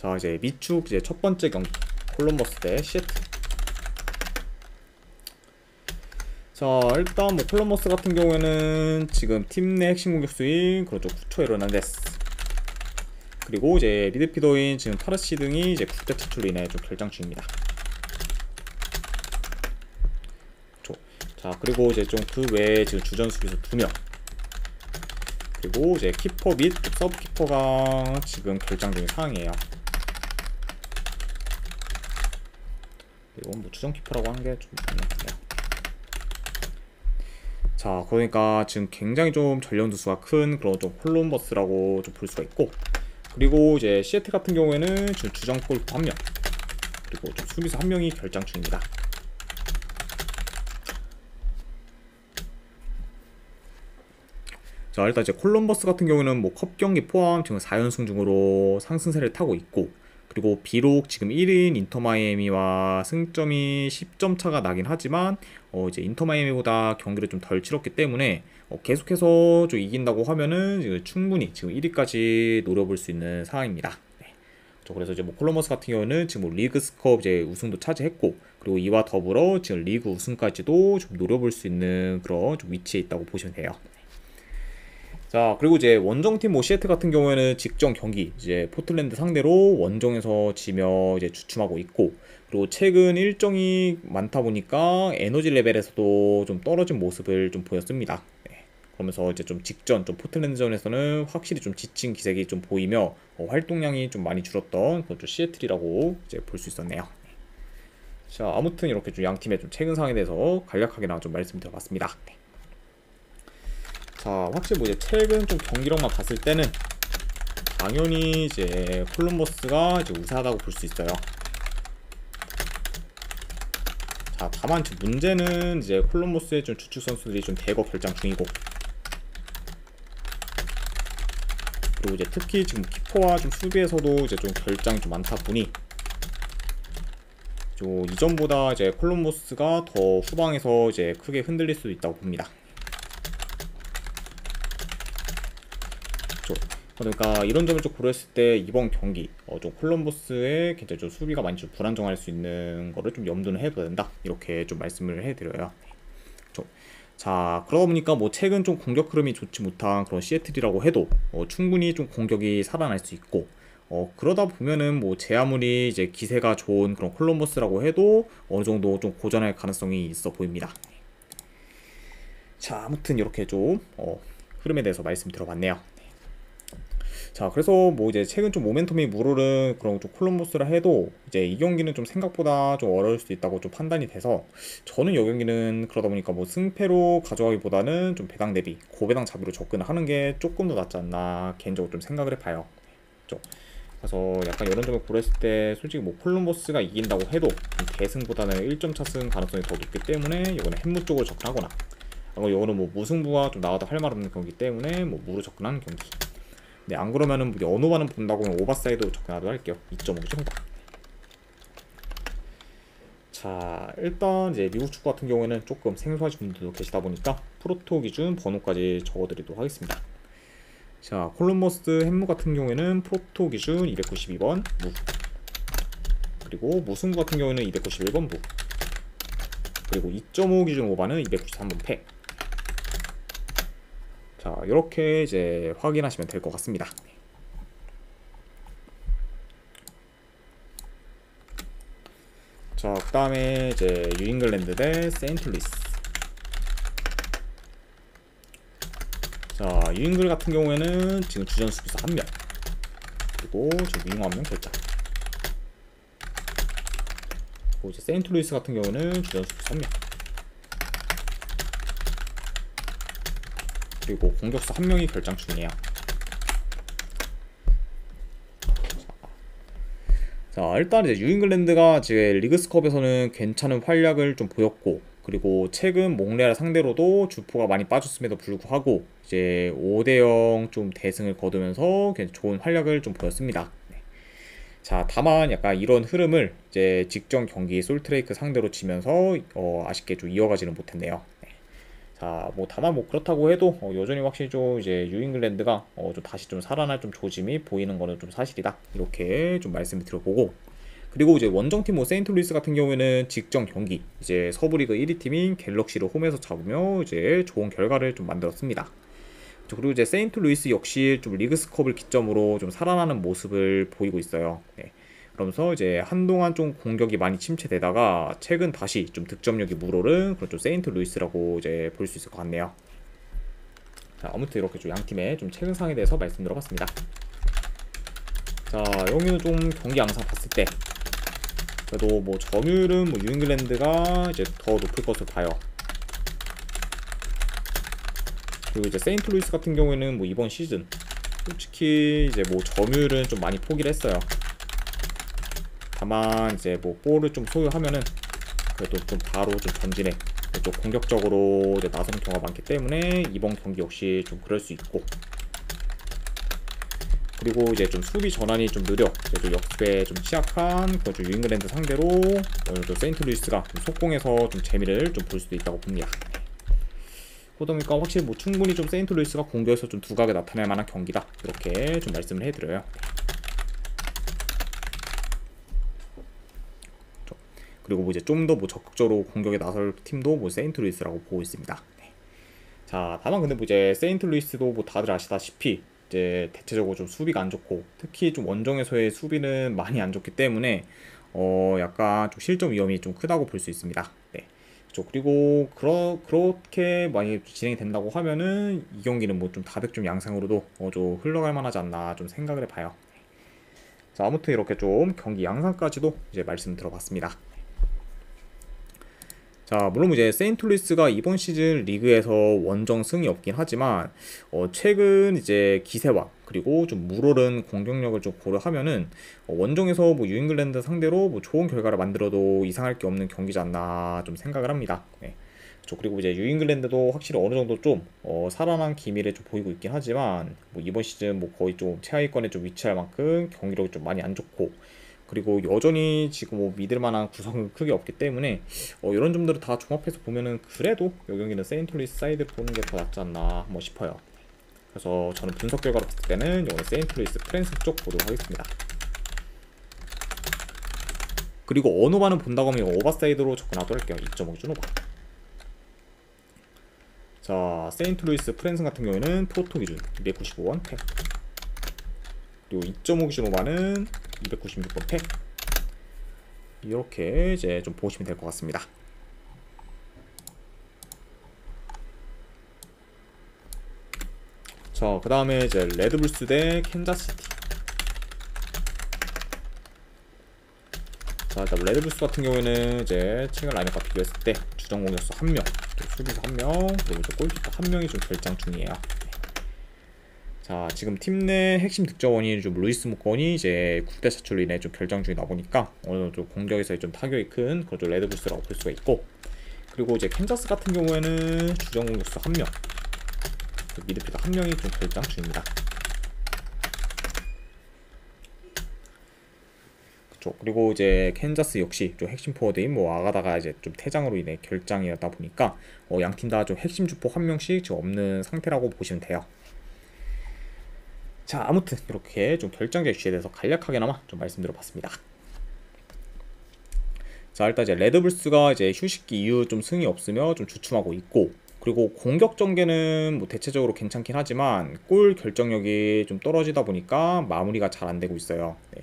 자, 이제 미축 이제 첫 번째 경기 콜럼버스 대 시애틀. 자, 일단 뭐 콜럼버스 같은 경우에는 지금 팀 내 핵심 공격수인 그렇죠 쿠초 에르난데스, 그리고 이제 미드피더인 지금 파르시 등이 이제 국대 퇴출로 인해 좀 결장 중입니다. 그렇죠. 자, 그리고 이제 좀 그 외에 지금 주전 수비수 2명, 그리고 이제 키퍼 및 서브 키퍼가 지금 결장 중인 상황이에요. 이건 뭐 주전 키퍼라고 하는 게 좀 맞네요. 자, 그러니까 지금 굉장히 좀 전력 누수가 큰 그런 좀 콜럼버스라고 좀 볼 수가 있고, 그리고 이제 시애틀 같은 경우에는 지금 주전 골프 1명, 그리고 좀 수비수 1명이 결장 중입니다. 자, 일단 이제 콜럼버스 같은 경우는 뭐 컵 경기 포함 지금 4연승 중으로 상승세를 타고 있고, 그리고 비록 지금 1인 인터 마이애미와 승점이 10점 차가 나긴 하지만 이제 인터 마이애미보다 경기를 좀 덜 치렀기 때문에 계속해서 좀 이긴다고 하면은 지금 충분히 지금 1위까지 노려볼 수 있는 상황입니다. 네. 그래서 이제 뭐 콜럼버스 같은 경우는 지금 뭐 리그스컵 이제 우승도 차지했고, 그리고 이와 더불어 지금 리그 우승까지도 좀 노려볼 수 있는 그런 좀 위치에 있다고 보시면 돼요. 자, 그리고 이제 원정팀 뭐 시애틀 같은 경우에는 직전 경기 이제 포틀랜드 상대로 원정에서 지며 이제 주춤하고 있고, 그리고 최근 일정이 많다 보니까 에너지 레벨에서도 좀 떨어진 모습을 좀 보였습니다. 네. 그러면서 이제 좀 직전 좀 포틀랜드전에서는 확실히 좀 지친 기색이 좀 보이며 활동량이 좀 많이 줄었던 그런 좀 시애틀이라고 이제 볼 수 있었네요. 자, 아무튼 이렇게 좀 양 팀의 좀 최근 상황에 대해서 간략하게나 좀 말씀드려봤습니다. 네. 자, 확실히 뭐 이제 최근 좀 경기력만 봤을 때는 당연히 이제 콜럼버스가 이제 우세하다고 볼 수 있어요. 자, 다만 지금 문제는 이제 콜럼버스의 좀 주축 선수들이 좀 대거 결장 중이고, 그리고 이제 특히 지금 키퍼와 좀 수비에서도 이제 좀 결장이 좀 많다 보니 좀 이전보다 이제 콜럼버스가 더 후방에서 이제 크게 흔들릴 수도 있다고 봅니다. 그러니까 이런 점을 좀 고려했을 때 이번 경기 좀 콜럼버스의 굉장히 좀 수비가 많이 좀 불안정할 수 있는 거를 좀 염두는 해둬야 된다, 이렇게 좀 말씀을 해드려요. 자, 그러다 보니까 뭐 최근 좀 공격 흐름이 좋지 못한 그런 시애틀이라고 해도 충분히 좀 공격이 살아날 수 있고, 그러다 보면은 뭐 제 아무리 이제 기세가 좋은 그런 콜럼버스라고 해도 어느 정도 좀 고전할 가능성이 있어 보입니다. 자, 아무튼 이렇게 좀 흐름에 대해서 말씀드려봤네요. 자, 그래서 뭐 이제 최근 좀 모멘텀이 물오른 그런 좀 콜럼버스라 해도 이제 이 경기는 좀 생각보다 좀 어려울 수도 있다고 좀 판단이 돼서, 저는 이 경기는 그러다 보니까 뭐 승패로 가져가기보다는 좀 배당 대비 고배당 잡이로 접근을 하는 게 조금 더 낫지 않나 개인적으로 좀 생각을 해봐요. 그렇죠? 그래서 약간 이런 점을 고려했을 때 솔직히 뭐 콜럼버스가 이긴다고 해도 대승보다는 1점 차승 가능성이 더 높기 때문에 이거는 햄무 쪽으로 접근하거나, 이거는 뭐 무승부가 좀 나와도 할 말 없는 경기 때문에 뭐 무로 접근하는 경기. 네, 안 그러면은 뭐 연호반은 본다고 하면 오버사이드로 접근하도록 할게요. 2.5 정도. 자, 일단 이제 미국 축구 같은 경우에는 조금 생소하신 분들도 계시다 보니까 프로토 기준 번호까지 적어드리도록 하겠습니다. 자, 콜럼버스 햄무 같은 경우에는 프로토 기준 292번 무, 그리고 무승부 같은 경우에는 291번 무, 그리고 2.5 기준 오반은 293번 패. 자, 이렇게 이제 확인하시면 될 것 같습니다. 자, 그 다음에 이제 뉴잉글랜드 대 세인트루이스. 자, 뉴잉글 같은 경우에는 지금 주전 수비수 1명, 그리고 지금 윙어 1명 결장. 그리고 이제 세인트루이스 같은 경우는 주전 수비수 1명, 그리고 공격수 1명이 결장 중이에요. 자, 일단 이제 뉴잉글랜드가 이제 리그스컵에서는 괜찮은 활약을 좀 보였고, 그리고 최근 몽레알 상대로도 주포가 많이 빠졌음에도 불구하고 이제 5대0 좀 대승을 거두면서 좋은 활약을 좀 보였습니다. 자, 다만 약간 이런 흐름을 이제 직전 경기 솔트레이크 상대로 치면서 아쉽게 좀 이어가지는 못했네요. 자, 뭐 다만 뭐 그렇다고 해도 여전히 확실히 좀 이제 뉴잉글랜드가 좀 다시 좀 살아날 좀 조짐이 보이는 거는 좀 사실이다. 이렇게 좀 말씀을 드려보고, 그리고 이제 원정팀 뭐 세인트루이스 같은 경우에는 직전 경기 이제 서부리그 1위 팀인 갤럭시를 홈에서 잡으며 이제 좋은 결과를 좀 만들었습니다. 그리고 이제 세인트루이스 역시 좀 리그스컵을 기점으로 좀 살아나는 모습을 보이고 있어요. 네. 그러면서 이제 한동안 좀 공격이 많이 침체되다가 최근 다시 좀 득점력이 물오른 그런 좀 세인트루이스라고 이제 볼 수 있을 것 같네요. 자, 아무튼 이렇게 좀 양 팀의 좀 최근 상황에 대해서 말씀드려봤습니다. 자, 여기는 좀 경기 양상 봤을 때 그래도 뭐 점유율은 뭐 뉴잉글랜드가 이제 더 높을 것으로 봐요. 그리고 이제 세인트루이스 같은 경우에는 뭐 이번 시즌 솔직히 이제 뭐 점유율은 좀 많이 포기를 했어요. 다만 이제 뭐 볼을 좀 소유하면은 그래도 좀 바로 좀 전진해 좀 공격적으로 이제 나서는 경우가 많기 때문에 이번 경기 역시 좀 그럴 수 있고, 그리고 이제 좀 수비 전환이 좀 느려 좀 역습에 좀 취약한 그런 좀 뉴잉글랜드 상대로 오늘 좀 세인트루이스가 좀 속공에서 좀 재미를 좀 볼 수도 있다고 봅니다. 그러다 보니까 확실히 뭐 충분히 좀 세인트루이스가 공격에서 좀 두각을 나타낼 만한 경기다, 이렇게 좀 말씀을 해드려요. 그리고 뭐 이제 좀 더 뭐 적극적으로 공격에 나설 팀도 뭐 세인트루이스라고 보고 있습니다. 네. 자, 다만 근데 뭐 이제 세인트루이스도 뭐 다들 아시다시피 이제 대체적으로 좀 수비가 안 좋고 특히 좀 원정에서의 수비는 많이 안 좋기 때문에 약간 좀 실점 위험이 좀 크다고 볼 수 있습니다. 네. 그렇죠. 그리고 그렇게 많이 진행이 된다고 하면은 이 경기는 뭐 좀 다득점 양상으로도 좀 흘러갈 만하지 않나 좀 생각을 해봐요. 자, 아무튼 이렇게 좀 경기 양상까지도 이제 말씀 들어봤습니다. 자, 물론 이제 세인트루이스가 이번 시즌 리그에서 원정 승이 없긴 하지만 최근 이제 기세와 그리고 좀 물오른 공격력을 좀 고려하면은 원정에서 뭐 뉴잉글랜드 상대로 뭐 좋은 결과를 만들어도 이상할 게 없는 경기지 않나 좀 생각을 합니다. 네. 그리고 이제 뉴잉글랜드도 확실히 어느 정도 좀 살아난 기미를 좀 보이고 있긴 하지만 뭐 이번 시즌 뭐 거의 좀 최하위권에 좀 위치할 만큼 경기력이 좀 많이 안 좋고, 그리고 여전히 지금 뭐 믿을 만한 구성은 크게 없기 때문에 이런 점들을 다 종합해서 보면은 그래도 이 경기는 세인트루이스 사이드 보는 게 더 낫지 않나 뭐 싶어요. 그래서 저는 분석 결과로 봤을 때는 오늘 세인트루이스 프랜스 쪽 보도록 하겠습니다. 그리고 언어반은 본다고 하면 오버사이드로 접근하도록 할게요. 2.5 기준 오버. 자, 세인트루이스 프랜스 같은 경우에는 포토 기준 295원 팩, 그리고 2.5 기준 오버는 296번 팩, 이렇게 이제 좀 보시면 될 것 같습니다. 자, 그 다음에 이제 레드불스 대 캔자스시티. 자, 일단 레드불스 같은 경우에는 이제 최근 라인업과 비교했을 때 주전 공격수 1명, 수비수 1명, 그리고 이제 골키퍼 1명이 좀 결장 중이에요. 자, 지금 팀 내 핵심 득점원이 좀 루이스 무건이 이제 국대 차출로 인해 좀 결장 중이다 보니까 어느 정도 공격에서 좀 타격이 큰 그런 좀 레드불스라고 볼 수가 있고, 그리고 이제 캔자스 같은 경우에는 주전 공격수 1명, 미드필더 1명이 좀 결장 중입니다. 그쵸. 그리고 이제 캔자스 역시 좀 핵심 포워드인 뭐 아가다가 이제 좀 퇴장으로 인해 결장이었다 보니까 양 팀 다 좀 핵심 주포 1명씩 지금 없는 상태라고 보시면 돼요. 자, 아무튼 이렇게 좀 결정적 이슈에 대해서 간략하게나마 좀 말씀드려봤습니다. 자, 일단 이제 레드불스가 이제 휴식기 이후 좀 승이 없으며 좀 주춤하고 있고, 그리고 공격 전개는 뭐 대체적으로 괜찮긴 하지만 골 결정력이 좀 떨어지다 보니까 마무리가 잘 안 되고 있어요. 네.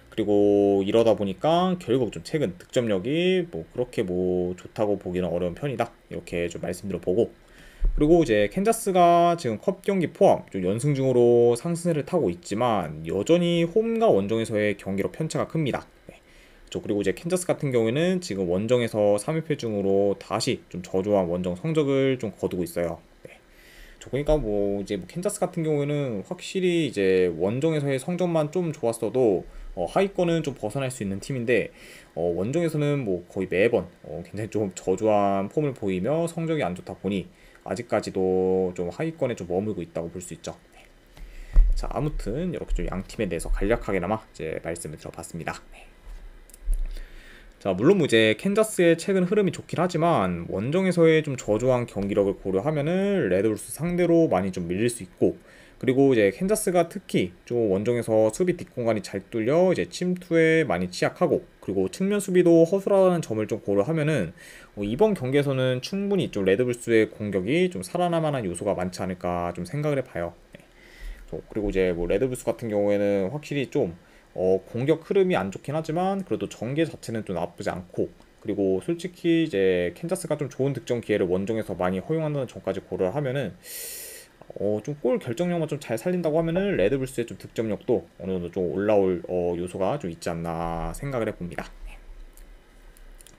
그리고 이러다 보니까 결국 좀 최근 득점력이 뭐 그렇게 뭐 좋다고 보기는 어려운 편이다, 이렇게 좀 말씀드려보고, 그리고 이제 캔자스가 지금 컵 경기 포함 좀 연승 중으로 상승세를 타고 있지만 여전히 홈과 원정에서의 경기력 편차가 큽니다. 네. 그리고 이제 캔자스 같은 경우에는 지금 원정에서 3연패 중으로 다시 좀 저조한 원정 성적을 좀 거두고 있어요. 네. 그러니까 뭐 이제 뭐 캔자스 같은 경우에는 확실히 이제 원정에서의 성적만 좀 좋았어도 하위권은 좀 벗어날 수 있는 팀인데 원정에서는 뭐 거의 매번 굉장히 좀 저조한 폼을 보이며 성적이 안 좋다 보니 아직까지도 좀 하위권에 좀 머물고 있다고 볼 수 있죠. 네. 자, 아무튼 이렇게 좀 양 팀에 대해서 간략하게나마 이제 말씀을 드려봤습니다. 네. 자, 물론 뭐 이제 캔자스의 최근 흐름이 좋긴 하지만 원정에서의 좀 저조한 경기력을 고려하면은 레드불스 상대로 많이 좀 밀릴 수 있고, 그리고 이제 캔자스가 특히 좀 원정에서 수비 뒷공간이 잘 뚫려 이제 침투에 많이 취약하고, 그리고 측면 수비도 허술하다는 점을 좀 고려하면은 이번 경기에서는 충분히 좀 레드불스의 공격이 좀 살아날 만한 요소가 많지 않을까 좀 생각을 해봐요. 네. 그리고 이제 뭐 레드불스 같은 경우에는 확실히 좀 공격 흐름이 안 좋긴 하지만 그래도 전개 자체는 좀 나쁘지 않고, 그리고 솔직히 이제 캔자스가 좀 좋은 득점 기회를 원정에서 많이 허용한다는 점까지 고려를 하면은 좀 골 결정력만 좀 잘 살린다고 하면은 레드불스의 좀 득점력도 어느 정도 좀 올라올 요소가 좀 있지 않나 생각을 해봅니다.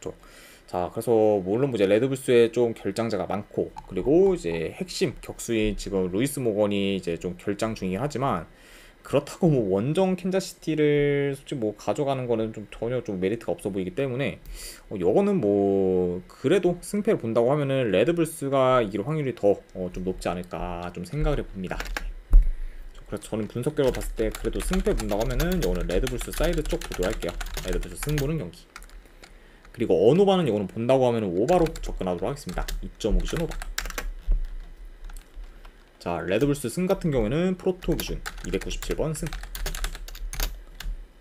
그렇죠. 자, 그래서 물론 이제 레드불스에 좀 결장자가 많고, 그리고 이제 핵심 격수인 지금 루이스 모건이 이제 좀 결장 중이긴 하지만, 그렇다고 뭐 원정 캔자시티를 솔직히 뭐 가져가는 거는 좀 전혀 좀 메리트가 없어 보이기 때문에 이거는 뭐 그래도 승패를 본다고 하면은 레드불스가 이길 확률이 더 좀 높지 않을까 좀 생각을 해봅니다. 그래서 저는 분석 결과 봤을 때 그래도 승패 본다고 하면은 이거는 레드불스 사이드 쪽 보도록 할게요. 레드불스 승부는 경기. 그리고 언오바는 이거는 본다고 하면은 오바로 접근하도록 하겠습니다. 2.5 기준 오바. 자, 레드불스 승 같은 경우에는 프로토 기준 297번 승,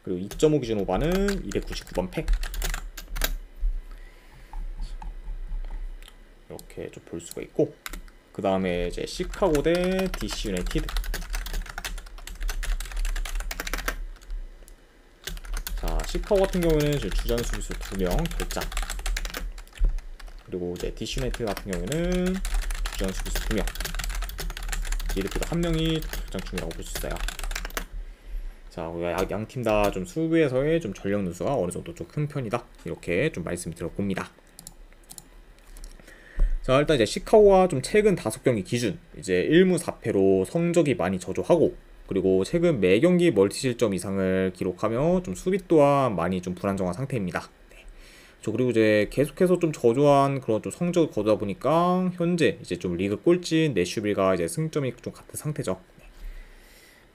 그리고 2.5 기준 오바는 299번 패. 이렇게 좀 볼 수가 있고, 그 다음에 이제 시카고 대 DC 유나이티드. 자, 시카고 같은 경우에는 이제 주전 수비수 2명 결장, 그리고 이제 DC 유나이티드 같은 경우에는 주전 수비수 2명, 이렇게 한 명이 결장 중이라고 볼 수 있어요. 자, 양 팀 다 좀 수비에서의 좀 전력 누수가 어느 정도 좀 큰 편이다, 이렇게 좀 말씀드려 봅니다. 자, 일단 이제 시카고가 좀 최근 5경기 기준 이제 1무 4패로 성적이 많이 저조하고, 그리고 최근 매 경기 멀티 실점 이상을 기록하며 좀 수비 또한 많이 좀 불안정한 상태입니다. 네. 그리고 이제 계속해서 좀 저조한 그런 좀 성적을 거두다 보니까 현재 이제 좀 리그 꼴찌인 내슈빌과 이제 승점이 좀 같은 상태죠. 네.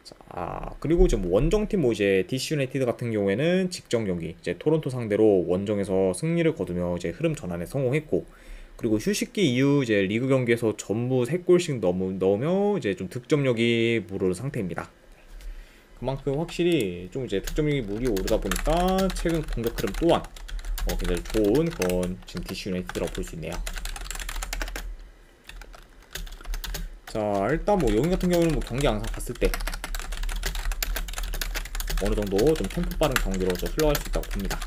자, 그리고 이제 뭐 원정팀 뭐 이제 DC 유나이티드 같은 경우에는 직전 경기 이제 토론토 상대로 원정에서 승리를 거두며 이제 흐름 전환에 성공했고, 그리고 휴식기 이후 이제 리그 경기에서 전부 3골씩 넣으며 이제 좀 득점력이 무르른 상태입니다. 그만큼 확실히 좀 이제 득점력이 물이 오르다 보니까 최근 공격 흐름 또한 굉장히 좋은 그런 지금 DC 유나이티드라고 볼 수 있네요. 자, 일단 뭐 여기 같은 경우는 뭐 경기 양상 봤을 때 어느 정도 좀 템포 빠른 경기로 좀 흘러갈 수 있다고 봅니다.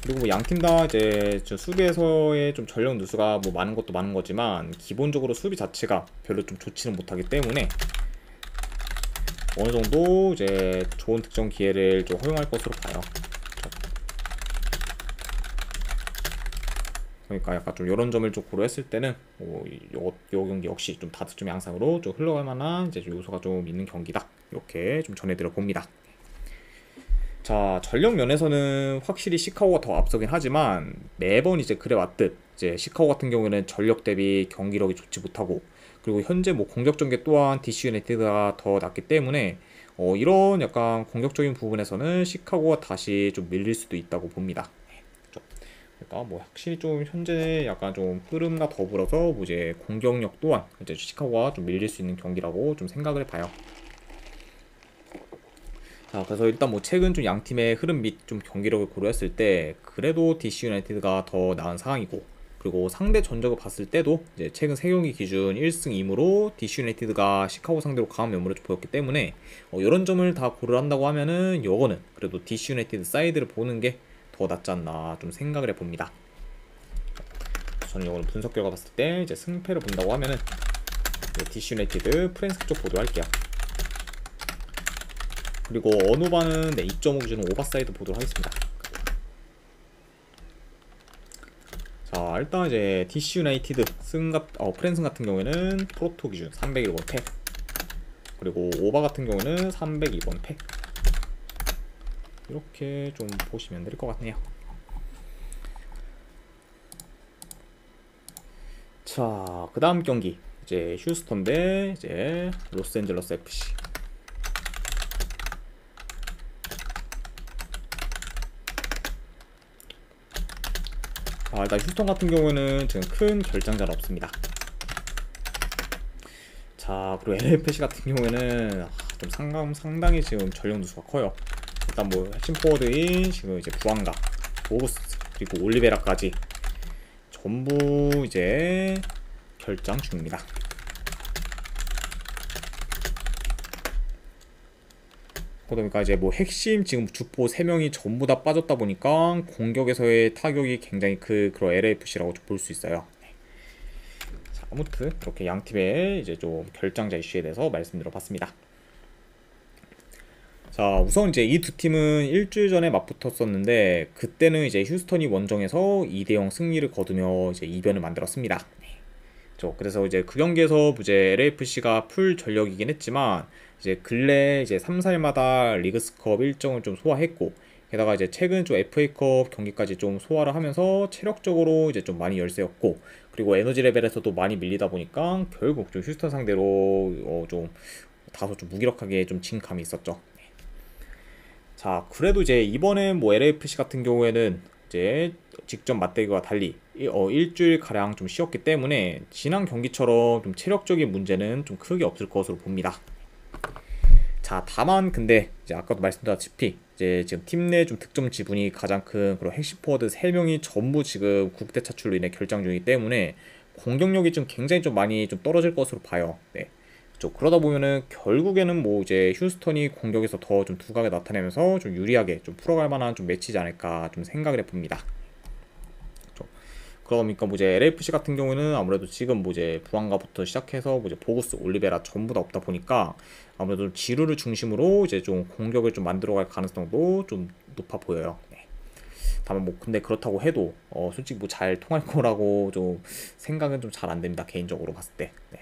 그리고 뭐 양팀 다 이제 수비에서의 좀 전력 누수가 뭐 많은 것도 많은 거지만 기본적으로 수비 자체가 별로 좀 좋지는 못하기 때문에 어느 정도 이제 좋은 득점 기회를 좀 허용할 것으로 봐요. 그러니까 약간 좀 이런 점을 좀 고려했을 때는 요 경기 역시 좀 다득점 양상으로 좀 흘러갈 만한 이제 요소가 좀 있는 경기다, 이렇게 좀 전해드려 봅니다. 자, 전력 면에서는 확실히 시카고가 더 앞서긴 하지만 매번 이제 그래 왔듯 이제 시카고 같은 경우에는 전력 대비 경기력이 좋지 못하고, 그리고 현재 뭐 공격 전개 또한 DC 유나이티드가 더 낫기 때문에 이런 약간 공격적인 부분에서는 시카고가 다시 좀 밀릴 수도 있다고 봅니다. 그러니까 뭐 확실히 좀 현재 약간 좀 흐름과 더불어서 뭐 이제 공격력 또한 이제 시카고가 좀 밀릴 수 있는 경기라고 좀 생각을 해봐요. 자, 그래서 일단 뭐 최근 좀 양 팀의 흐름 및 좀 경기력을 고려했을 때 그래도 DC 유나이티드가 더 나은 상황이고, 그리고 상대 전적을 봤을 때도 이제 최근 3경기 기준 1승 2무로 DC 유나이티드가 시카고 상대로 강한 면모를 보였기 때문에 이런 점을 다 고려한다고 하면은 요거는 그래도 DC 유나이티드 사이드를 보는 게 더 낫지 않나 좀 생각을 해봅니다. 저는 요거는 분석 결과 봤을 때 이제 승패를 본다고 하면은 DC 유나이티드 프랜스 쪽 보도할게요. 그리고 언오바는 2.5 기준 오버사이드 보도록 하겠습니다. 자, 일단 이제 DC 유나이티드 프랜스 같은 경우에는 프로토 기준 301번 패, 그리고 오바 같은 경우는 302번 패, 이렇게 좀 보시면 될 것 같네요. 자, 그 다음 경기 이제 휴스턴 대 이제 로스앤젤러스 FC. 일단 휴스턴 같은 경우에는 지금 큰 결장자는 없습니다. 자, 그리고 LAFC 같은 경우에는 좀 상당히 지금 전력 누수가 커요. 일단 뭐 핵심 포워드인 지금 이제 부안가, 보구스 그리고 올리베라까지 전부 이제 결장 중입니다. 그러니까 이제 뭐 핵심 지금 주포 3명이 전부 다 빠졌다 보니까 공격에서의 타격이 굉장히 그런 LAFC라고 볼 수 있어요. 자, 아무튼 이렇게 양 팀의 이제 좀 결장자 이슈에 대해서 말씀드려봤습니다. 자, 우선 이제 이 두 팀은 일주일 전에 맞붙었었는데 그때는 이제 휴스턴이 원정에서 2대0 승리를 거두며 이제 이변을 만들었습니다. 그래서 이제 그 경기에서 이제 LAFC가 풀 전력이긴 했지만 이제 근래 이제 3, 4일마다 리그스컵 일정을 좀 소화했고 게다가 이제 최근 좀 FA컵 경기까지 좀 소화를 하면서 체력적으로 이제 좀 많이 열세였고 그리고 에너지 레벨에서도 많이 밀리다 보니까 결국 좀 휴스턴 상대로 좀 다소 좀 무기력하게 좀 진 감이 있었죠. 자, 그래도 이제 이번에 뭐 LAFC 같은 경우에는 이제 직접 맞대기와 달리 일주일 가량 좀 쉬었기 때문에 지난 경기처럼 좀 체력적인 문제는 좀 크게 없을 것으로 봅니다. 자, 다만 근데 이제 아까도 말씀드렸다시피 이제 지금 팀 내 좀 득점 지분이 가장 큰 그런 핵심 포워드 3명이 전부 지금 국대 차출로 인해 결장 중이기 때문에 공격력이 좀 굉장히 좀 많이 좀 떨어질 것으로 봐요. 네. 그러다 보면은 결국에는 뭐 이제 휴스턴이 공격에서 더 좀 두각을 나타내면서 좀 유리하게 좀 풀어갈 만한 좀 매치지 않을까 좀 생각을 해봅니다. 그러니까 뭐 이제 LAFC 같은 경우는 아무래도 지금 뭐 이제 부안가부터 시작해서 뭐 이제 보구스, 올리베라 전부 다 없다 보니까 아무래도 지루를 중심으로 이제 좀 공격을 좀 만들어갈 가능성도 좀 높아 보여요. 네. 다만 뭐 근데 그렇다고 해도 솔직히 뭐 잘 통할 거라고 좀 생각은 좀 잘 안 됩니다. 개인적으로 봤을 때. 네.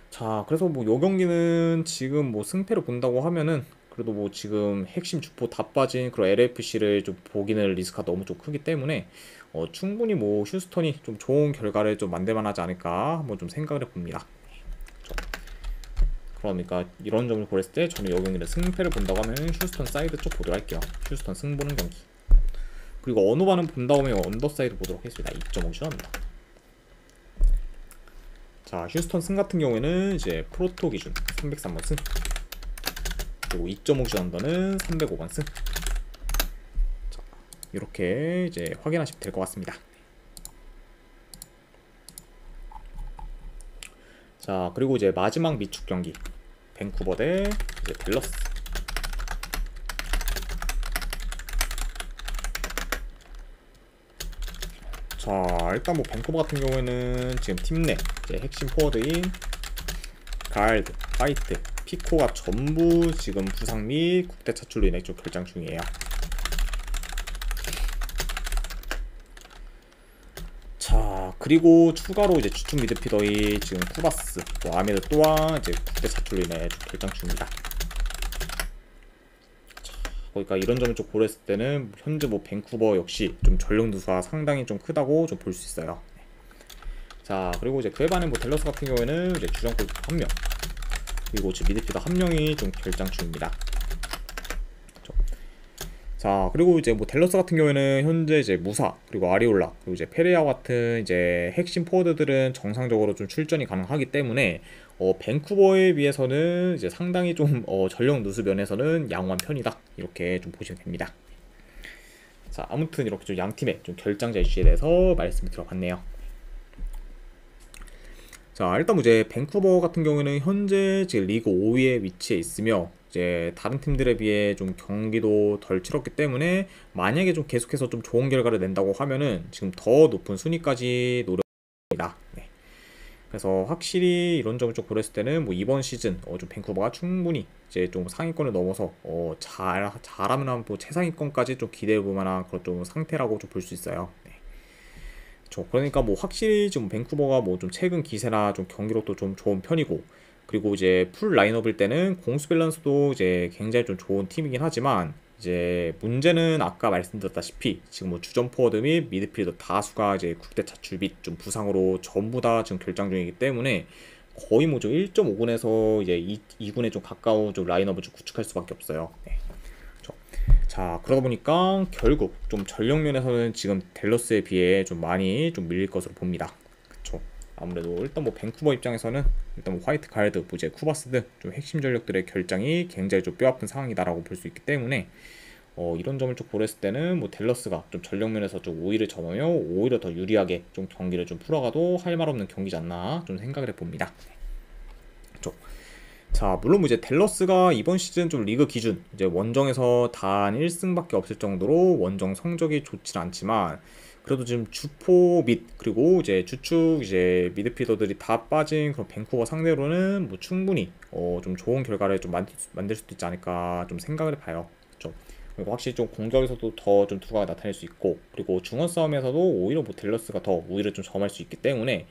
자, 그래서 뭐 요 경기는 지금 뭐 승패를 본다고 하면은 그래도 뭐 지금 핵심 주포 다 빠진 그런 LAFC를 좀 보기는 리스크가 너무 좀 크기 때문에 충분히 뭐 휴스턴이 좀 좋은 결과를 좀 만들 만하지 않을까 한번 좀 생각을 해봅니다. 그러니까 이런 점을 고렸을 때 저는 이 경기는 승패를 본다고 하면 휴스턴 사이드 쪽 보도록 할게요. 휴스턴 승 보는 경기. 그리고 어느바는 본다고 하면 언더사이드 보도록 하겠습니다. 2.5 주합니다. 자, 휴스턴 승 같은 경우에는 이제 프로토 기준 303번 승 그리고 2.5주 언더는 305번 승. 자, 이렇게 이제 확인하시면 될 것 같습니다. 자, 그리고 이제 마지막 미축 경기 밴쿠버 대 이제 댈러스. 자, 일단 뭐 밴쿠버 같은 경우에는 지금 팀 내 핵심 포워드인 갈드, 화이트, 피코가 전부 지금 부상 및 국대 차출로 인해 좀 결장 중이에요. 자, 그리고 추가로 이제 주축 미드필더인 지금 쿠바스, 또 아메드 또한 이제 국대 차출로 인해 좀 결장 중입니다. 그러니까 이런 점을 좀 고려했을 때는 현재 뭐 밴쿠버 역시 좀 전력 누수가 상당히 좀 크다고 좀 볼 수 있어요. 자, 그리고 이제 그에 반해 뭐 댈러스 같은 경우에는 이제 주전 골 1명 그리고 지금 미드필더 1명이 좀 결장 중입니다. 자, 그리고 이제 뭐 댈러스 같은 경우에는 현재 이제 무사 그리고 아리올라 그리고 이제 페레아 같은 이제 핵심 포워드들은 정상적으로 좀 출전이 가능하기 때문에 밴쿠버에 비해서는 이제 상당히 좀 전력 누수 면에서는 양호한 편이다 이렇게 좀 보시면 됩니다. 자, 아무튼 이렇게 좀 양 팀의 좀 결장자 이슈에 대해서 말씀을 들어봤네요. 자, 일단 뭐 이제 밴쿠버 같은 경우에는 현재 지금 리그 5위에 위치해 있으며 이제 다른 팀들에 비해 좀 경기도 덜 치렀기 때문에 만약에 좀 계속해서 좀 좋은 결과를 낸다고 하면은 지금 더 높은 순위까지 노려봅니다. 네. 그래서 확실히 이런 점을 좀 고렸을 때는 뭐 이번 시즌 좀 밴쿠버가 충분히 이제 좀 상위권을 넘어서 잘하면 뭐 최상위권까지 좀 기대해 볼 만한 그런 좀 상태라고 좀 볼 수 있어요. 네. 그러니까 뭐 확실히 지금 밴쿠버가 뭐 좀 최근 기세나 좀 경기력도 좀 좋은 편이고 그리고 이제 풀 라인업일 때는 공수 밸런스도 이제 굉장히 좀 좋은 팀이긴 하지만 이제 문제는 아까 말씀드렸다시피 지금 뭐 주전 포워드 및 미드필더 다수가 이제 국대 차출 및 좀 부상으로 전부 다 지금 결장 중이기 때문에 거의 뭐 좀 1.5군에서 이제 2군에 좀 가까운 좀 라인업을 좀 구축할 수밖에 없어요. 네. 자, 그러다 보니까 결국 좀 전력 면에서는 지금 댈러스에 비해 좀 많이 좀 밀릴 것으로 봅니다. 그쵸. 아무래도 일단 뭐 밴쿠버 입장에서는 일단 뭐 화이트 가르드, 뭐 이제 쿠바스 등 좀 핵심 전력들의 결장이 굉장히 좀 뼈아픈 상황이다라고 볼 수 있기 때문에 이런 점을 좀 고려했을 때는 뭐 댈러스가 좀 전력 면에서 좀 우위를 점하며 오히려 더 유리하게 좀 경기를 좀 풀어가도 할 말 없는 경기지 않나 좀 생각을 해봅니다. 그쵸. 자, 물론 뭐 이제 댈러스가 이번 시즌 좀 리그 기준 이제 원정에서 단 1승밖에 없을 정도로 원정 성적이 좋진 않지만 그래도 지금 주포 및 그리고 이제 주축 이제 미드필더들이 다 빠진 그런 밴쿠버 상대로는 뭐 충분히 좀 좋은 결과를 좀 만들 수도 있지 않을까 좀 생각을 해봐요. 그렇죠? 그리고 확실히 좀 공격에서도 더 좀 두각을 나타낼 수 있고 그리고 중원 싸움에서도 오히려 뭐 댈러스가 더 우위를 좀 점할 수 있기 때문에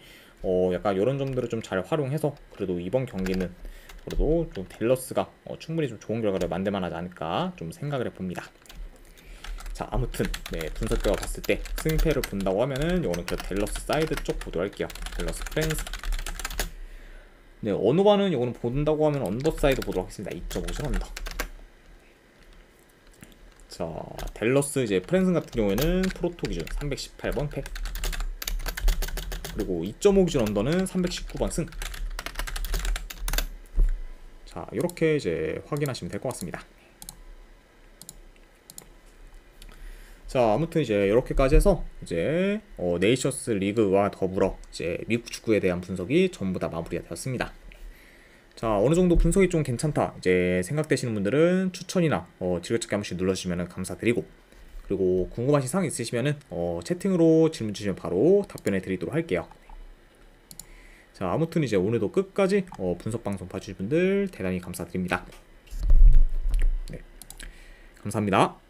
약간 이런 점들을 좀 잘 활용해서 그래도 이번 경기는 그래도 좀 댈러스가 충분히 좀 좋은 결과를 만들 만하지 않을까 좀 생각을 해봅니다. 자, 아무튼 네, 분석 결과 봤을 때 승패를 본다고 하면은 이거는 그 댈러스 사이드 쪽 보도록 할게요. 댈러스 프랜스. 네, 어느 반은 이거는 본다고 하면 언더 사이드 보도록 하겠습니다. 2.5점 언더. 자, 댈러스 이제 프랜스 같은 경우에는 프로토 기준 318번 패. 그리고 2.5 기준 언더는 319번 승. 자, 이렇게 이제 확인하시면 될 것 같습니다. 자, 아무튼 이제 이렇게까지 해서 이제 네이션스 리그와 더불어 이제 미국 축구에 대한 분석이 전부 다 마무리가 되었습니다. 자, 어느 정도 분석이 좀 괜찮다 이제 생각되시는 분들은 추천이나 즐겨찾기 한 번씩 눌러주시면 감사드리고 그리고 궁금하신 사항 있으시면은 채팅으로 질문 주시면 바로 답변해 드리도록 할게요. 자, 아무튼 이제 오늘도 끝까지 분석 방송 봐주신 분들 대단히 감사드립니다. 네, 감사합니다.